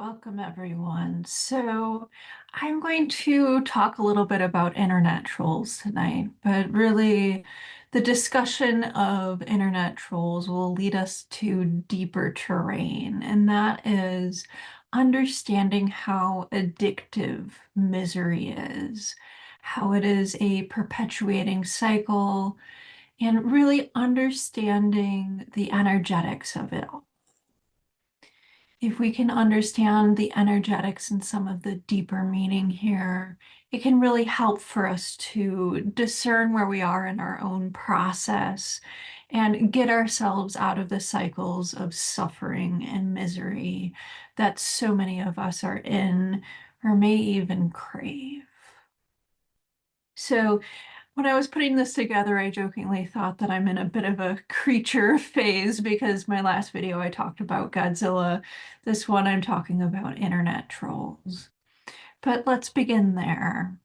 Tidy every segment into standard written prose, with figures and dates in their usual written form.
Welcome, everyone. I'm going to talk a little bit about internet trolls tonight, but really, the discussion of internet trolls will lead us to deeper terrain, and that is understanding how addictive misery is, how it is a perpetuating cycle, and really understanding the energetics of it all. If we can understand the energetics and some of the deeper meaning here, it can really help for us to discern where we are in our own process and get ourselves out of the cycles of suffering and misery that so many of us are in or may even crave. So, when I was putting this together, I jokingly thought that I'm in a bit of a creature phase because my last video I talked about Godzilla. This one I'm talking about internet trolls. But let's begin there.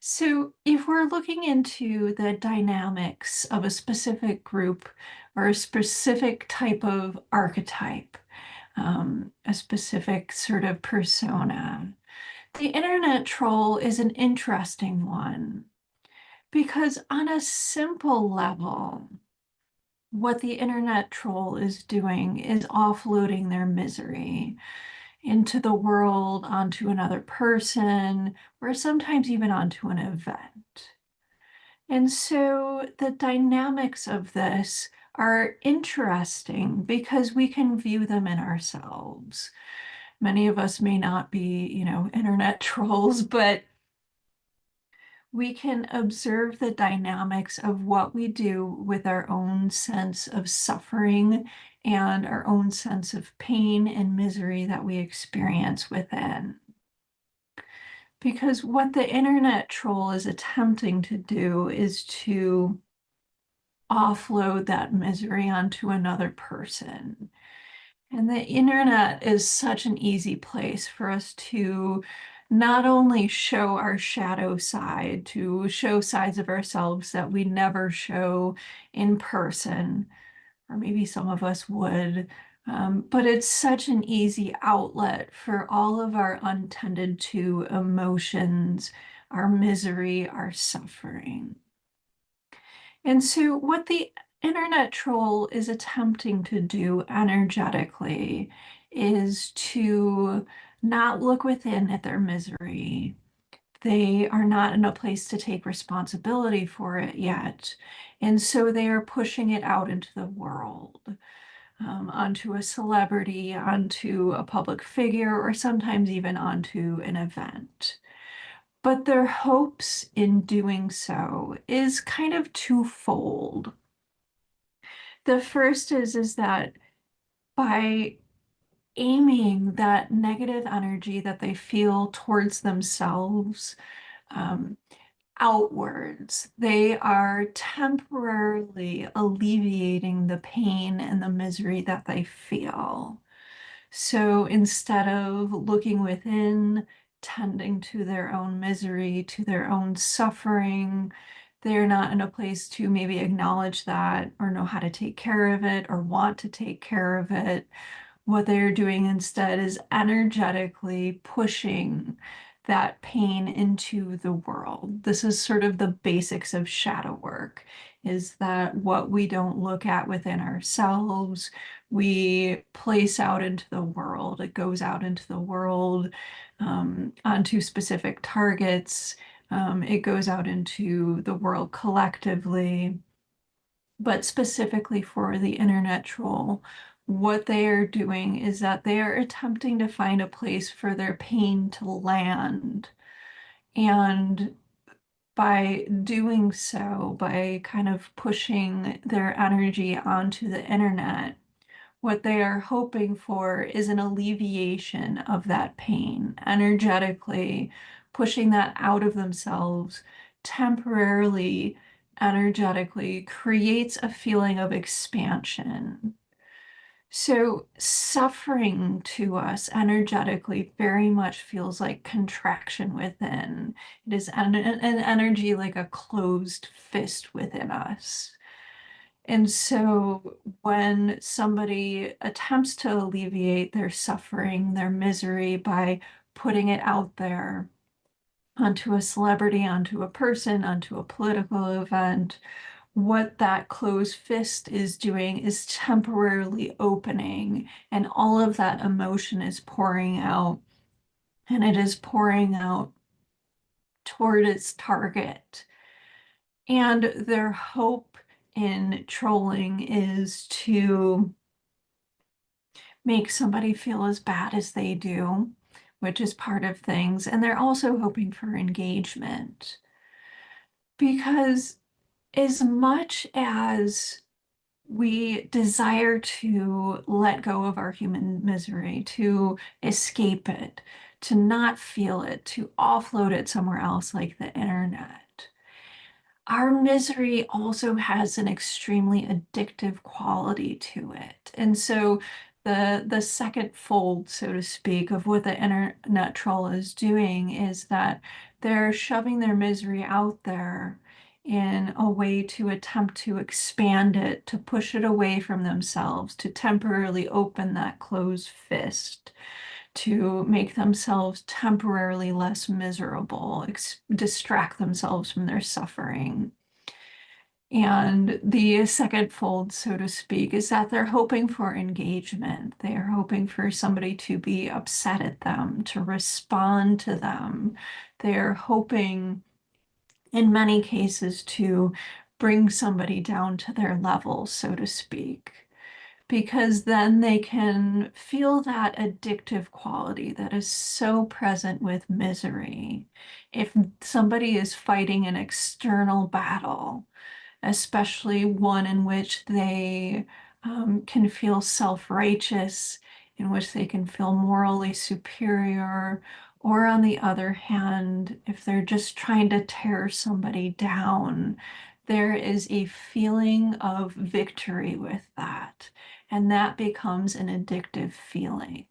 So, if we're looking into the dynamics of a specific group or a specific type of archetype, a specific sort of persona, the internet troll is an interesting one. Because on a simple level, what the internet troll is doing is offloading their misery into the world, onto another person, or sometimes even onto an event. And so the dynamics of this are interesting because we can view them in ourselves. Many of us may not be, internet trolls, but we can observe the dynamics of what we do with our own sense of suffering and our own sense of pain and misery that we experience within. Because what the internet troll is attempting to do is to offload that misery onto another person. And the internet is such an easy place for us to not only show our shadow side, to show sides of ourselves that we never show in person, or maybe some of us would, but it's such an easy outlet for all of our untended to emotions, our misery, our suffering. And so, what the internet troll is attempting to do energetically is to not look within at their misery. They are not in a place to take responsibility for it yet. And so they are pushing it out into the world, onto a celebrity, onto a public figure, or sometimes even onto an event. But their hopes in doing so is kind of twofold. The first is that by aiming that negative energy that they feel towards themselves um, outwards, they are temporarily alleviating the pain and the misery that they feel. So instead of looking within, tending to their own misery, to their own suffering, they're not in a place to maybe acknowledge that or know how to take care of it or want to take care of it. What they're doing instead is energetically pushing that pain into the world. This is sort of the basics of shadow work, is that what we don't look at within ourselves, we place out into the world. It goes out into the world onto specific targets. It goes out into the world collectively. But specifically for the internet troll, what they are doing is that they are attempting to find a place for their pain to land. And by doing so, by kind of pushing their energy onto the internet, what they are hoping for is an alleviation of that pain, energetically pushing that out of themselves temporarily, energetically creates a feeling of expansion. So, suffering to us energetically very much feels like contraction within. It is an energy like a closed fist within us. And so when somebody attempts to alleviate their suffering, their misery by putting it out there onto a celebrity, onto a person, onto a political event, what that closed fist is doing is temporarily opening, and all of that emotion is pouring out, and it is pouring out toward its target. And their hope in trolling is to make somebody feel as bad as they do, which is part of things. And they're also hoping for engagement because as much as we desire to let go of our human misery, to escape it, to not feel it, to offload it somewhere else like the internet, our misery also has an extremely addictive quality to it. And so the second fold, so to speak, of what the internet troll is doing is that they're shoving their misery out there in a way to attempt to expand it, to push it away from themselves, to temporarily open that closed fist, to make themselves temporarily less miserable, distract themselves from their suffering. And the second fold, so to speak, is that they're hoping for engagement. They are hoping for somebody to be upset at them, to respond to them. They're hoping, in many cases, to bring somebody down to their level, so to speak, because then they can feel that addictive quality that is so present with misery. If somebody is fighting an external battle, especially one in which they can feel self-righteous, in which they can feel morally superior, or on the other hand, if they're just trying to tear somebody down, there is a feeling of victory with that, and that becomes an addictive feeling.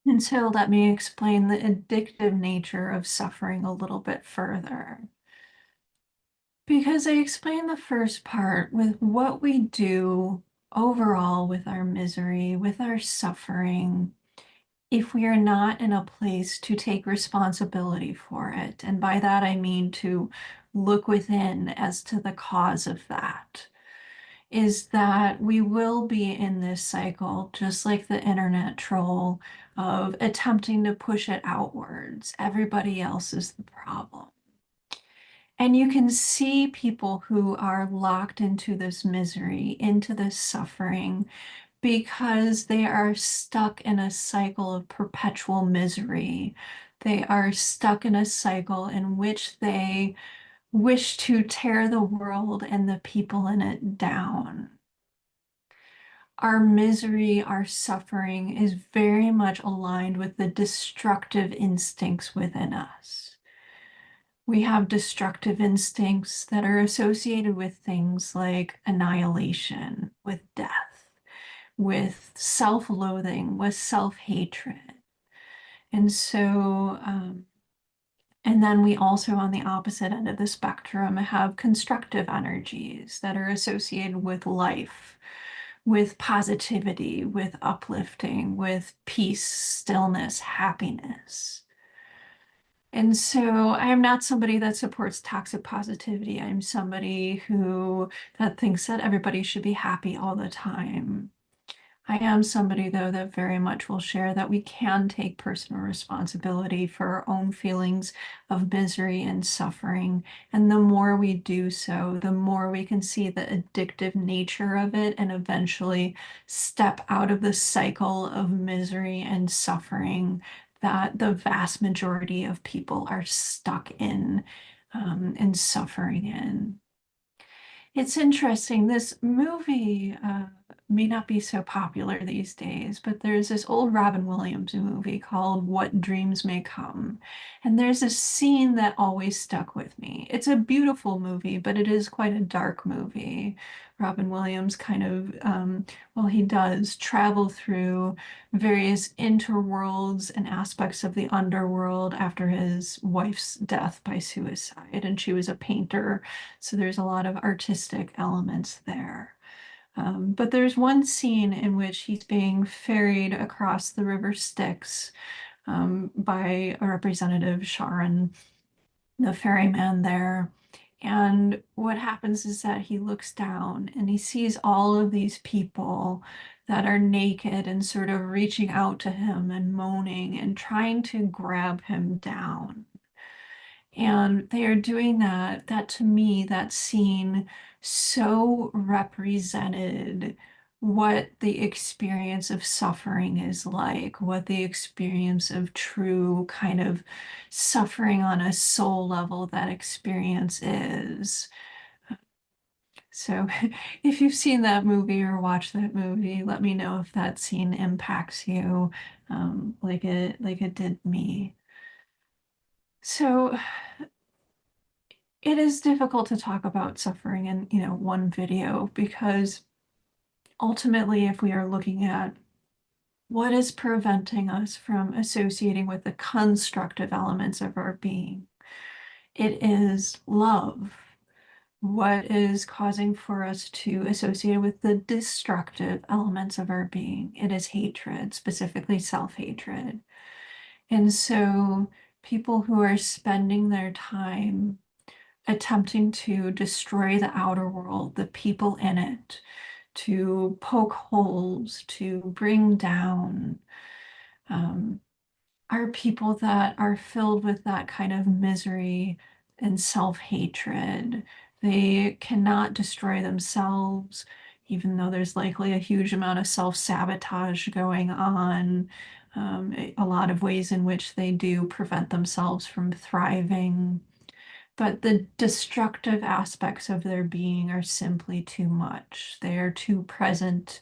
And so let me explain the addictive nature of suffering a little bit further. Because I explained the first part with what we do overall with our misery, with our suffering, if we are not in a place to take responsibility for it. And by that, I mean to look within as to the cause of that, is that we will be in this cycle, just like the internet troll, of attempting to push it outwards. Everybody else is the problem. And you can see people who are locked into this misery, into this suffering, because they are stuck in a cycle of perpetual misery. They are stuck in a cycle in which they wish to tear the world and the people in it down. Our misery, our suffering is very much aligned with the destructive instincts within us. We have destructive instincts that are associated with things like annihilation, with death, with self-loathing, with self-hatred. And so, and then we also, on the opposite end of the spectrum, have constructive energies that are associated with life, with positivity, with uplifting, with peace, stillness, happiness. And so I am not somebody that supports toxic positivity. I'm somebody who that thinks that everybody should be happy all the time. I am somebody, though, that very much will share that we can take personal responsibility for our own feelings of misery and suffering. And the more we do so, the more we can see the addictive nature of it and eventually step out of the cycle of misery and suffering that the vast majority of people are stuck in and suffering in. It's interesting. This movie, may not be so popular these days, but there's this old Robin Williams movie called What Dreams May Come. And there's a scene that always stuck with me. It's a beautiful movie, but it is quite a dark movie. Robin Williams kind of, well, he does travel through various interworlds and aspects of the underworld after his wife's death by suicide. And she was a painter, so there's a lot of artistic elements there. But there's one scene in which he's being ferried across the River Styx by a representative, Sharon, the ferryman there. And what happens is that he looks down and he sees all of these people that are naked and sort of reaching out to him and moaning and trying to grab him down. And they are doing that. That to me, that scene so represented what the experience of suffering is like, what the experience of true kind of suffering on a soul level that experience is. So if you've seen that movie or watched that movie, let me know if that scene impacts you like it did me. So it is difficult to talk about suffering in, one video because ultimately, if we are looking at what is preventing us from associating with the constructive elements of our being, it is love. What is causing for us to associate with the destructive elements of our being? It is hatred, specifically self-hatred. And so people who are spending their time attempting to destroy the outer world, the people in it, to poke holes, to bring down, um, are people that are filled with that kind of misery and self-hatred. They cannot destroy themselves, even though there's likely a huge amount of self-sabotage going on. A lot of ways in which they do prevent themselves from thriving. But the destructive aspects of their being are simply too much. They are too present,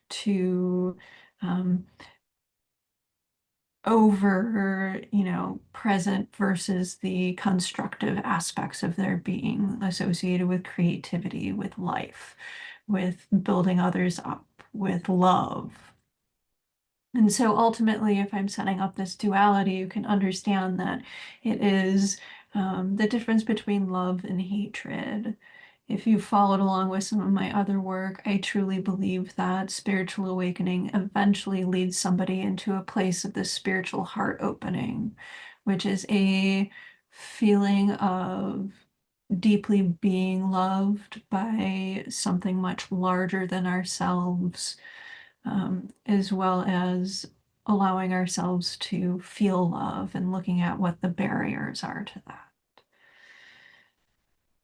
too um, present versus the constructive aspects of their being associated with creativity, with life, with building others up, with love. And so ultimately, if I'm setting up this duality, you can understand that it is the difference between love and hatred. If you followed along with some of my other work, I truly believe that spiritual awakening eventually leads somebody into a place of this spiritual heart opening, which is a feeling of deeply being loved by something much larger than ourselves, as well as allowing ourselves to feel love and looking at what the barriers are to that.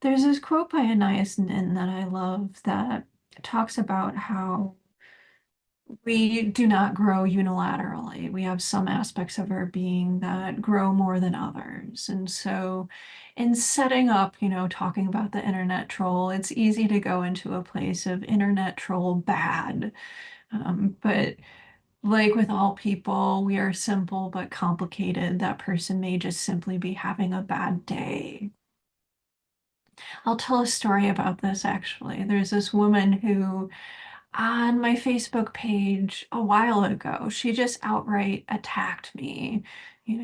There's this quote by Anais Nin that I love that talks about how we do not grow unilaterally. We have some aspects of our being that grow more than others. And so, in setting up, talking about the internet troll, it's easy to go into a place of internet troll bad. But like with all people, we are simple but complicated. That person may just simply be having a bad day. I'll tell a story about this actually. There's this woman who, on my Facebook page a while ago, she just outright attacked me,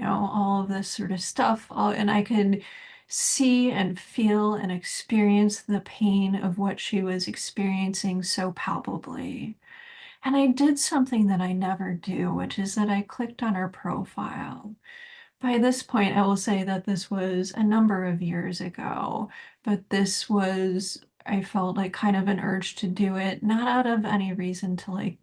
all of this sort of stuff. And I could see and feel and experience the pain of what she was experiencing so palpably. And I did something that I never do, which is that I clicked on her profile. By this point, I will say that this was a number of years ago, but I felt like kind of an urge to do it, not out of any reason to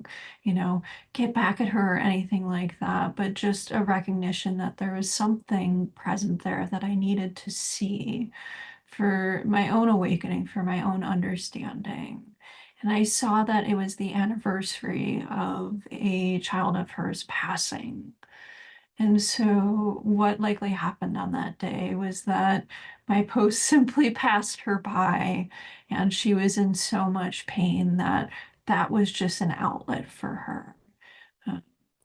you know, get back at her or anything like that, but just a recognition that there was something present there that I needed to see for my own awakening, for my own understanding. And I saw that it was the anniversary of a child of hers passing. And so, what likely happened on that day was that my post simply passed her by, and she was in so much pain that that was just an outlet for her. Uh,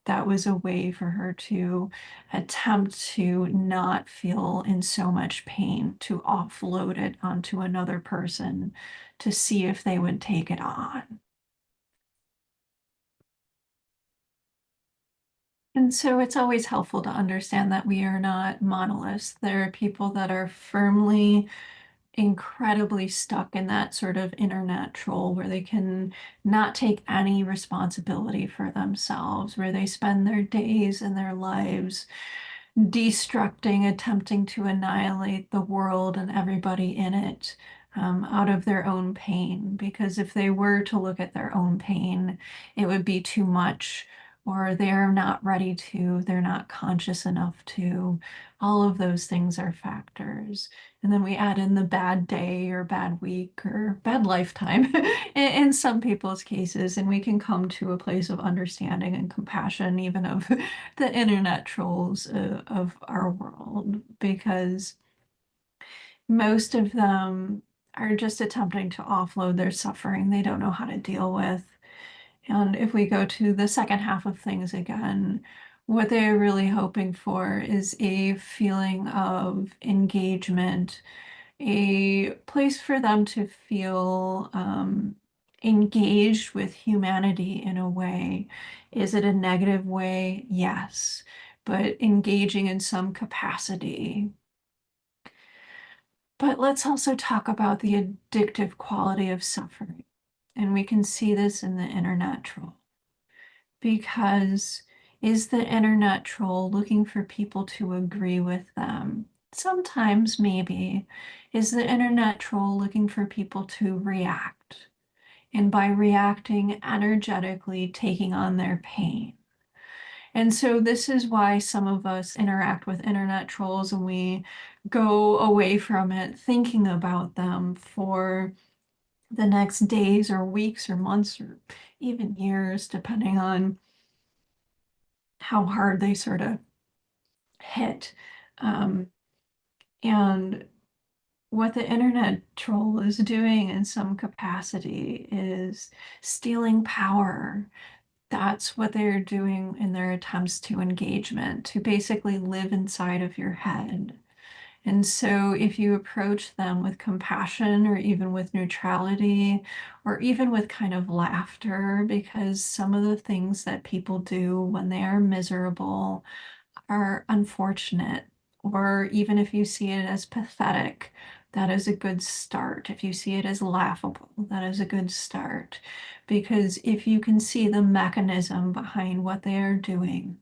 that was a way for her to attempt to not feel in so much pain, to offload it onto another person to see if they would take it on. And so it's always helpful to understand that we are not monoliths. There are people that are firmly incredibly stuck in that sort of internet troll where they can not take any responsibility for themselves, where they spend their days and their lives destructing, attempting to annihilate the world and everybody in it, out of their own pain. Because if they were to look at their own pain, it would be too much, or they're not ready to, they're not conscious enough to. All of those things are factors. And then we add in the bad day or bad week or bad lifetime in some people's cases, and we can come to a place of understanding and compassion, even of the internet trolls of our world, because most of them are just attempting to offload their suffering they don't know how to deal with. And if we go to the second half of things again, what they're really hoping for is a feeling of engagement, a place for them to feel engaged with humanity in a way. Is it a negative way? Yes, but engaging in some capacity. But let's also talk about the addictive quality of suffering. And we can see this in the internet troll. Because is the internet troll looking for people to agree with them? Sometimes, maybe. Is the internet troll looking for people to react? And by reacting energetically, taking on their pain. And so this is why some of us interact with internet trolls and we go away from it thinking about them for the next days or weeks or months or even years, depending on how hard they sort of hit. Um, and what the internet troll is doing in some capacity is stealing power. That's what they're doing in their attempts to engagement, to basically live inside of your head. And so if you approach them with compassion or even with neutrality or even with kind of laughter, because some of the things that people do when they are miserable are unfortunate, or even if you see it as pathetic, that is a good start. If you see it as laughable, that is a good start. Because if you can see the mechanism behind what they are doing,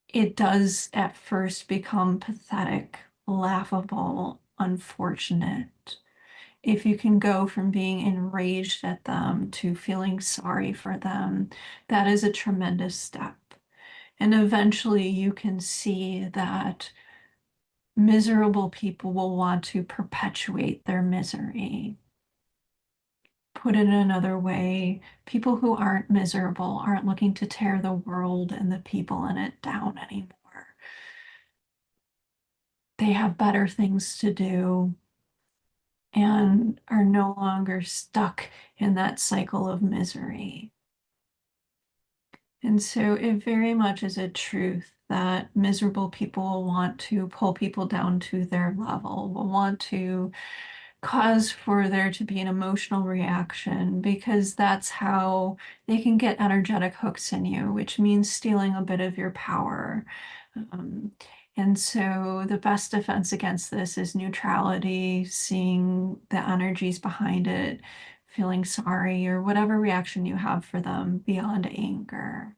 it does at first become pathetic, laughable, unfortunate. If you can go from being enraged at them to feeling sorry for them, that is a tremendous step. And eventually you can see that miserable people will want to perpetuate their misery. Put it another way, people who aren't miserable aren't looking to tear the world and the people in it down anymore. They have better things to do and are no longer stuck in that cycle of misery. And so it very much is a truth that miserable people will want to pull people down to their level, will want to cause for there to be an emotional reaction because that's how they can get energetic hooks in you, which means stealing a bit of your power. Um, and so the best defense against this is neutrality, seeing the energies behind it, feeling sorry, or whatever reaction you have for them beyond anger.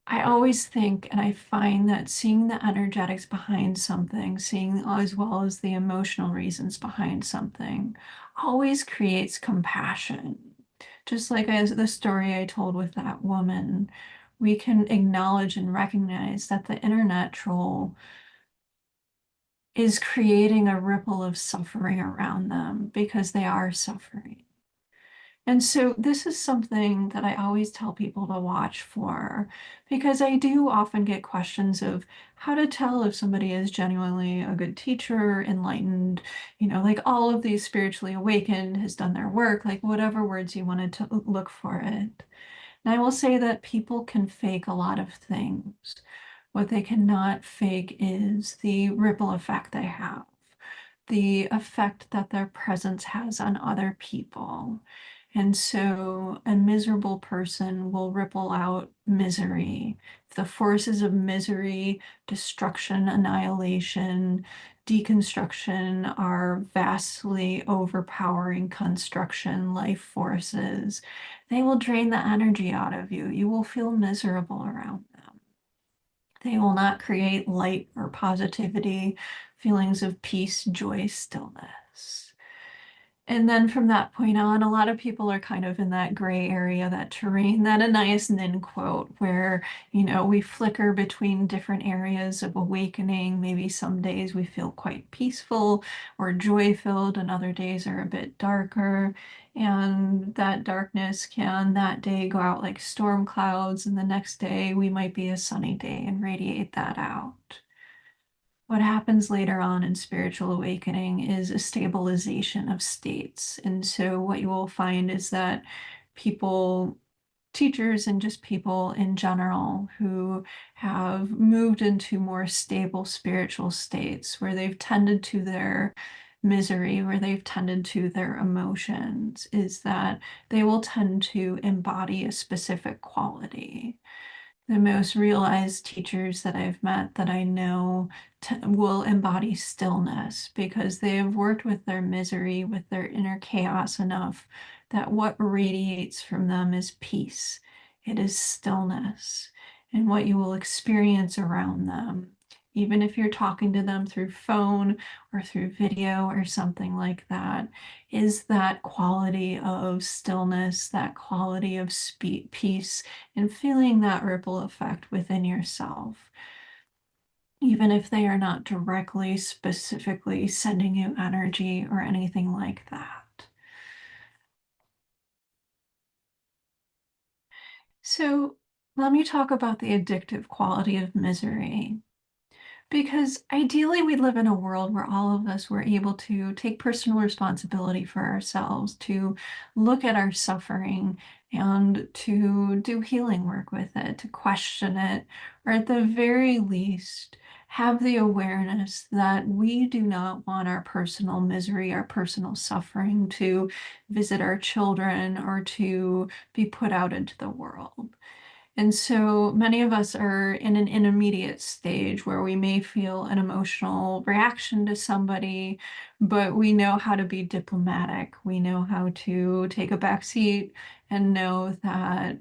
I always think, and I find that seeing the energetics behind something, seeing as well as the emotional reasons behind something, always creates compassion. Just like as the story I told with that woman, we can acknowledge and recognize that the internet troll is creating a ripple of suffering around them because they are suffering. And so this is something that I always tell people to watch for because I do often get questions of how to tell if somebody is genuinely a good teacher, enlightened, like all of these spiritually awakened, has done their work, like whatever words you wanted to look for it. And I will say that people can fake a lot of things. What they cannot fake is the ripple effect they have, the effect that their presence has on other people. And so a miserable person will ripple out misery. The forces of misery, destruction, annihilation, deconstruction are vastly overpowering construction life forces. They will drain the energy out of you. You will feel miserable around them. They will not create light or positivity, feelings of peace, joy, stillness. And then from that point on, a lot of people are kind of in that gray area, that terrain, that Anais Nin quote, where, we flicker between different areas of awakening. Maybe some days we feel quite peaceful or joy-filled, and other days are a bit darker. And that darkness can that day go out like storm clouds, and the next day we might be a sunny day and radiate that out. What happens later on in spiritual awakening is a stabilization of states. And so what you will find is that people, teachers and just people in general who have moved into more stable spiritual states where they've tended to their misery, where they've tended to their emotions, is that they will tend to embody a specific quality. The most realized teachers that I've met that I know will embody stillness because they have worked with their misery, with their inner chaos enough that what radiates from them is peace. It is stillness. And what you will experience around them, even if you're talking to them through phone or through video or something like that, is that quality of stillness, that quality of peace, and feeling that ripple effect within yourself, even if they are not directly, specifically sending you energy or anything like that. So let me talk about the addictive quality of misery. Because ideally, we live in a world where all of us were able to take personal responsibility for ourselves, to look at our suffering and to do healing work with it, to question it, or at the very least, have the awareness that we do not want our personal misery, our personal suffering to visit our children or to be put out into the world. And so many of us are in an intermediate stage where we may feel an emotional reaction to somebody, but we know how to be diplomatic. We know how to take a back seat and know that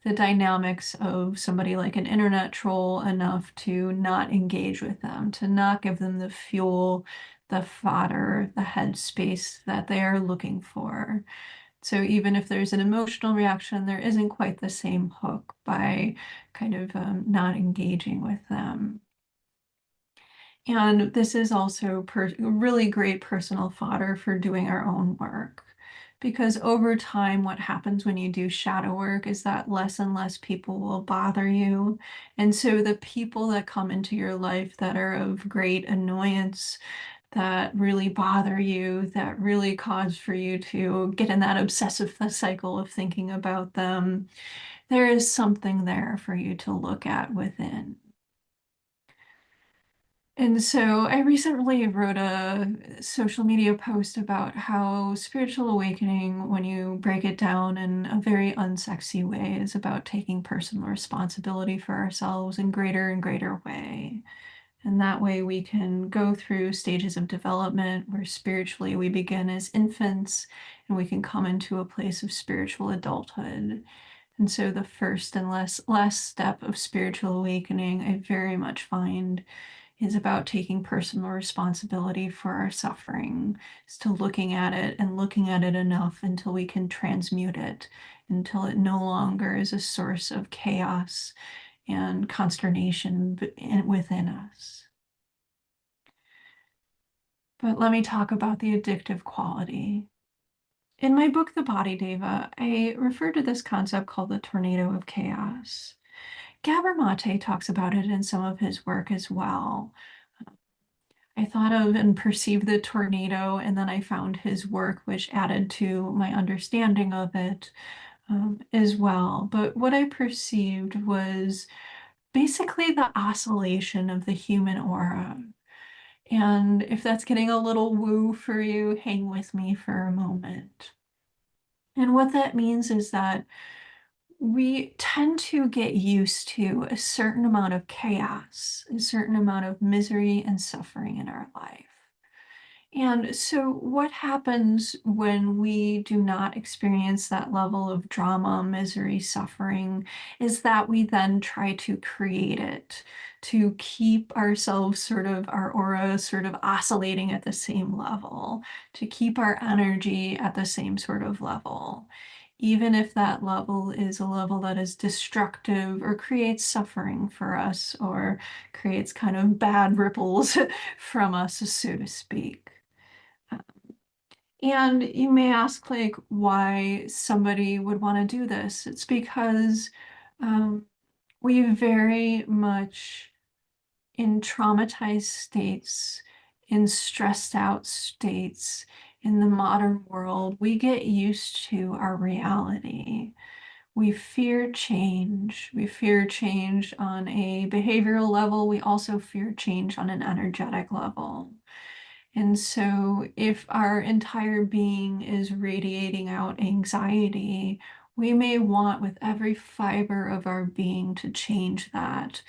the dynamics of somebody like an internet troll enough to not engage with them, to not give them the fuel, the fodder, the headspace that they are looking for. So even if there's an emotional reaction, there isn't quite the same hook by kind of not engaging with them. And this is also really great personal fodder for doing our own work. Because over time, what happens when you do shadow work is that less and less people will bother you. And so the people that come into your life that are of great annoyance, that really bother you, that really cause for you to get in that obsessive cycle of thinking about them, there is something there for you to look at within. And so I recently wrote a social media post about how spiritual awakening, when you break it down in a very unsexy way, is about taking personal responsibility for ourselves in greater and greater way. And that way we can go through stages of development where spiritually we begin as infants and we can come into a place of spiritual adulthood. And so the first and last step of spiritual awakening, I very much find, is about taking personal responsibility for our suffering, is to looking at it and looking at it enough until we can transmute it, until it no longer is a source of chaos and consternation within us. But let me talk about the addictive quality. In my book, The Body Deva, I refer to this concept called the tornado of chaos. Gabor Mate talks about it in some of his work as well. I thought of and perceived the tornado, and then I found his work, which added to my understanding of it as well. But what I perceived was basically the oscillation of the human aura. And if that's getting a little woo for you, hang with me for a moment. And what that means is that we tend to get used to a certain amount of chaos, a certain amount of misery and suffering in our life. And so, what happens when we do not experience that level of drama, misery, suffering is that we then try to create it to keep ourselves sort of, our aura sort of oscillating at the same level, to keep our energy at the same sort of level. Even if that level is a level that is destructive or creates suffering for us or creates kind of bad ripples from us, so to speak. And you may ask, like, why somebody would want to do this. It's because um, we very much, in traumatized states, in stressed out states, in the modern world, we get used to our reality. We fear change. We fear change on a behavioral level. We also fear change on an energetic level. And so, if our entire being is radiating out anxiety, we may want with every fiber of our being to change that,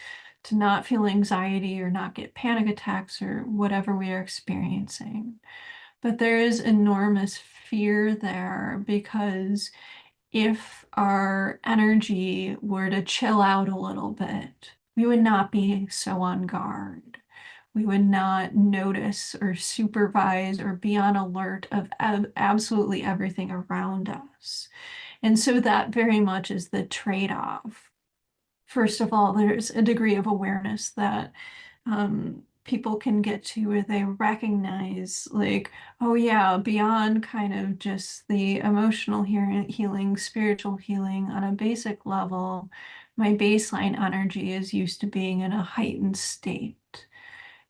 to not feel anxiety or not get panic attacks or whatever we are experiencing. But there is enormous fear there because if our energy were to chill out a little bit, we would not be so on guard. We would not notice or supervise or be on alert of absolutely everything around us. And so that very much is the trade-off. First of all, there's a degree of awareness that people can get to where they recognize, like, oh, yeah, beyond kind of just the emotional healing, spiritual healing on a basic level, my baseline energy is used to being in a heightened state.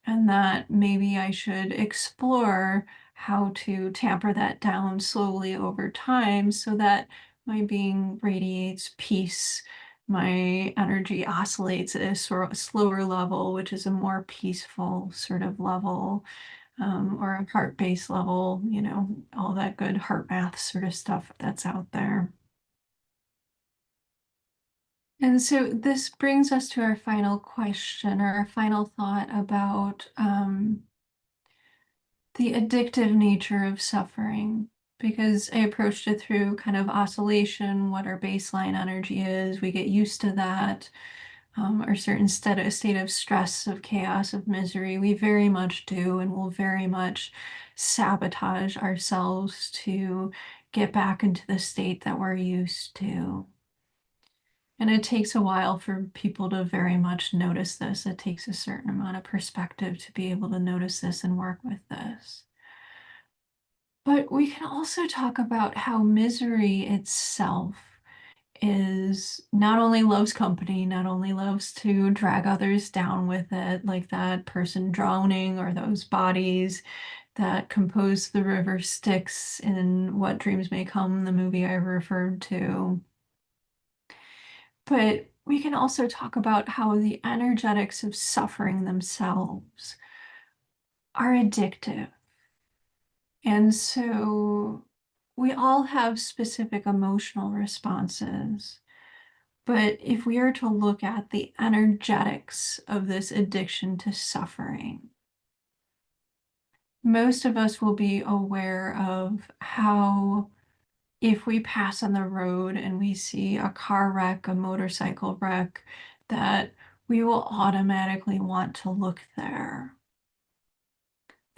And that maybe I should explore how to tamper that down slowly over time so that my being radiates peace, my energy oscillates at a sort of slower level, which is a more peaceful sort of level, or a heart-based level, all that good heart math sort of stuff that's out there. And so this brings us to our final question or our final thought about the addictive nature of suffering, because I approached it through kind of oscillation, what our baseline energy is. We get used to that, our certain state of stress, of chaos, of misery. We very much do, and will very much sabotage ourselves to get back into the state that we're used to. And it takes a while for people to very much notice this. It takes a certain amount of perspective to be able to notice this and work with this. But we can also talk about how misery itself is not only loves company, not only loves to drag others down with it, like that person drowning or those bodies that compose the river Styx in What Dreams May Come, the movie I referred to. But we can also talk about how the energetics of suffering themselves are addictive. And so we all have specific emotional responses. But if we are to look at the energetics of this addiction to suffering, most of us will be aware of how, if we pass on the road and we see a car wreck, a motorcycle wreck, that we will automatically want to look there.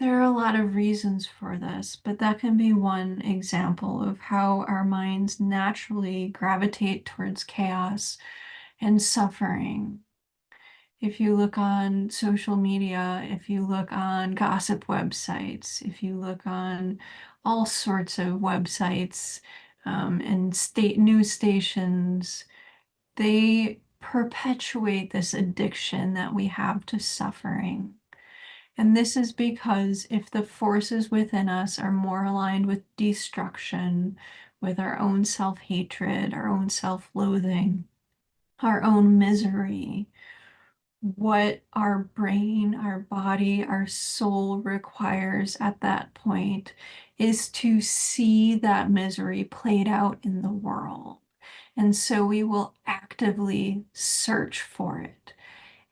There are a lot of reasons for this, but that can be one example of how our minds naturally gravitate towards chaos and suffering. If you look on social media, if you look on gossip websites, if you look on all sorts of websites, and state news stations. They perpetuate this addiction that we have to suffering. And this is because if the forces within us are more aligned with destruction, with our own self-hatred, our own self-loathing, our own misery, what our brain, our body, our soul requires at that point is to see that misery played out in the world. And so we will actively search for it.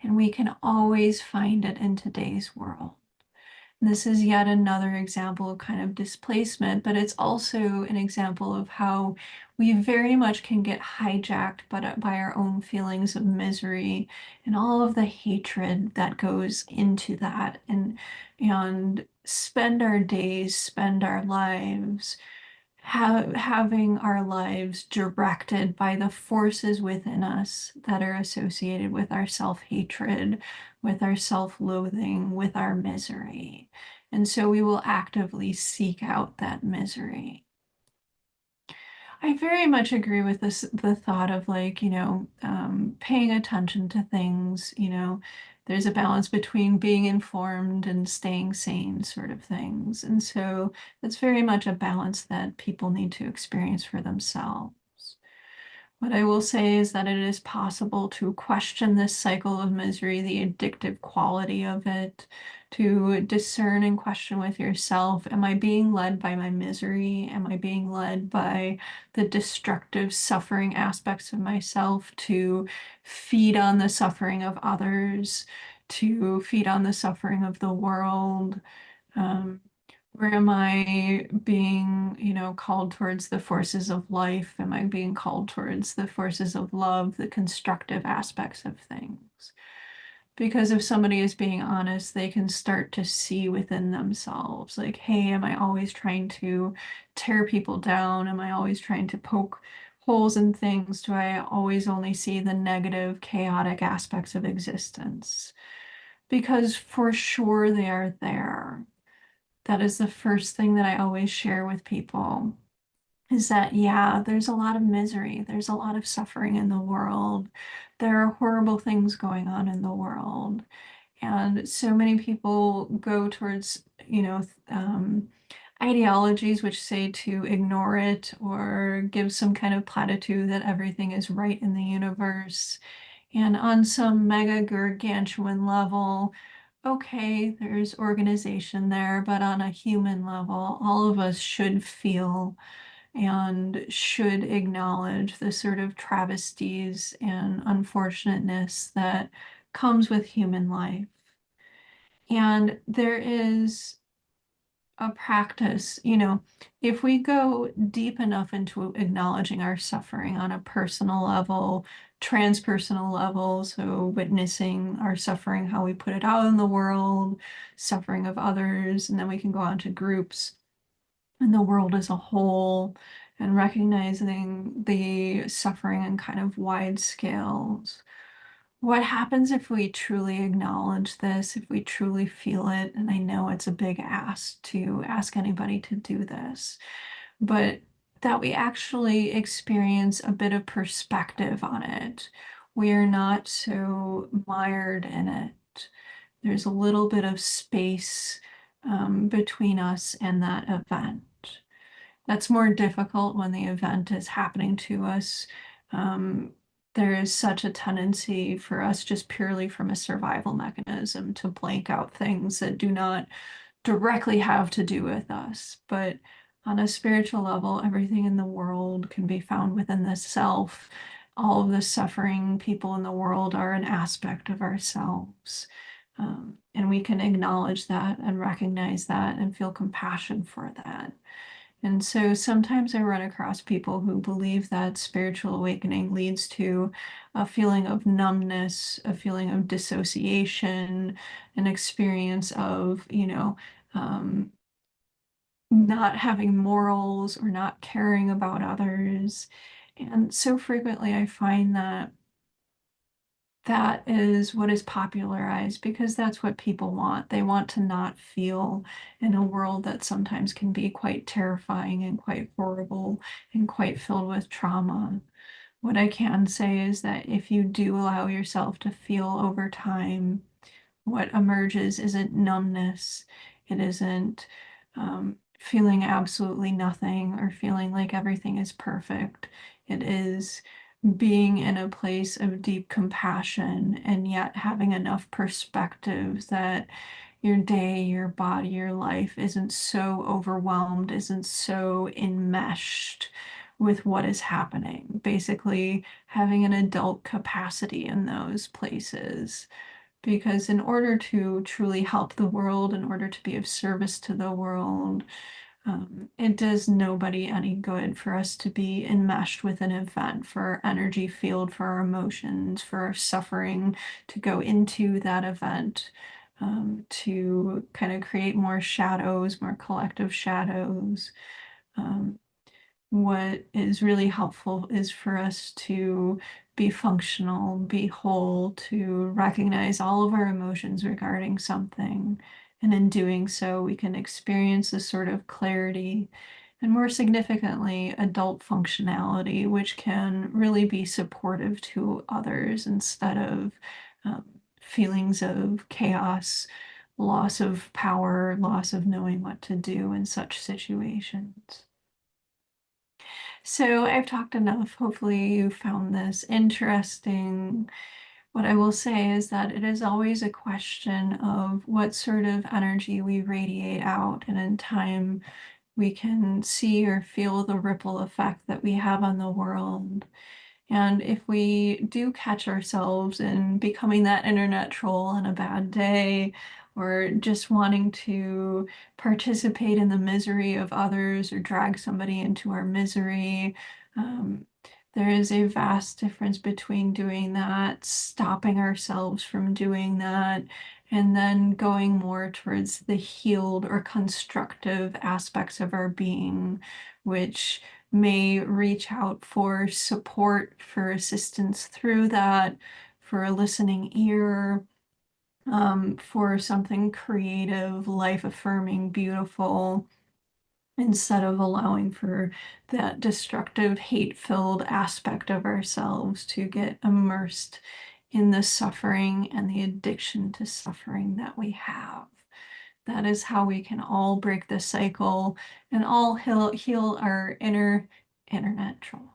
And we can always find it in today's world. This is yet another example of kind of displacement, but it's also an example of how we very much can get hijacked by our own feelings of misery and all of the hatred that goes into that, and spend our days, spend our lives having our lives directed by the forces within us that are associated with our self-hatred, with our self-loathing, with our misery. And so we will actively seek out that misery. I very much agree with the thought of like, paying attention to things, there's a balance between being informed and staying sane sort of things. And so it's very much a balance that people need to experience for themselves. What I will say is that it is possible to question this cycle of misery, the addictive quality of it, to discern and question with yourself, am I being led by my misery? Am I being led by the destructive suffering aspects of myself to feed on the suffering of others, to feed on the suffering of the world? Um, where am I being, called towards the forces of life? Am I being called towards the forces of love, the constructive aspects of things? Because if somebody is being honest, they can start to see within themselves, like, hey, am I always trying to tear people down? Am I always trying to poke holes in things? Do I always only see the negative, chaotic aspects of existence? Because for sure they are there. That is the first thing that I always share with people is that, yeah, there's a lot of misery, there's a lot of suffering in the world. There are horrible things going on in the world. And so many people go towards, ideologies which say to ignore it or give some kind of platitude that everything is right in the universe. And on some mega gargantuan level, okay, there's organization there, but on a human level, all of us should feel and should acknowledge the sort of travesties and unfortunateness that comes with human life. And there is a practice, if we go deep enough into acknowledging our suffering on a personal level, transpersonal level, so witnessing our suffering, how we put it out in the world, suffering of others, and then we can go on to groups and the world as a whole, and recognizing the suffering in kind of wide scales. What happens if we truly acknowledge this, if we truly feel it? And I know it's a big ask to ask anybody to do this, but that we actually experience a bit of perspective on it. We are not so mired in it. There's a little bit of space between us and that event. That's more difficult when the event is happening to us. Um, there is such a tendency for us just purely from a survival mechanism to blank out things that do not directly have to do with us. But on a spiritual level, everything in the world can be found within the self. All of the suffering people in the world are an aspect of ourselves. And we can acknowledge that and recognize that and feel compassion for that. And so sometimes I run across people who believe that spiritual awakening leads to a feeling of numbness, a feeling of dissociation, an experience of, not having morals or not caring about others. And so frequently I find that that is what is popularized because that's what people want. They want to not feel in a world that sometimes can be quite terrifying and quite horrible and quite filled with trauma. What I can say is that if you do allow yourself to feel over time, what emerges isn't numbness, it isn't feeling absolutely nothing or feeling like everything is perfect. It is being in a place of deep compassion and yet having enough perspective that your day, your body, your life isn't so overwhelmed, isn't so enmeshed with what is happening. Basically, having an adult capacity in those places. Because in order to truly help the world, in order to be of service to the world, it does nobody any good for us to be enmeshed with an event, for our energy field, for our emotions, for our suffering to go into that event, to kind of create more shadows, more collective shadows. Um, what is really helpful is for us to be functional, be whole, to recognize all of our emotions regarding something. And in doing so, we can experience a sort of clarity and, more significantly, adult functionality, which can really be supportive to others instead of feelings of chaos, loss of power, loss of knowing what to do in such situations. So I've talked enough. Hopefully you found this interesting. What I will say is that it is always a question of what sort of energy we radiate out, and in time we can see or feel the ripple effect that we have on the world. And if we do catch ourselves in becoming that internet troll on a bad day, or just wanting to participate in the misery of others or drag somebody into our misery, um, there is a vast difference between doing that, stopping ourselves from doing that, and then going more towards the healed or constructive aspects of our being, which may reach out for support, for assistance through that, for a listening ear, for something creative, life affirming, beautiful, instead of allowing for that destructive, hate filled aspect of ourselves to get immersed in the suffering and the addiction to suffering that we have. That is how we can all break the cycle and all heal our inner internet troll.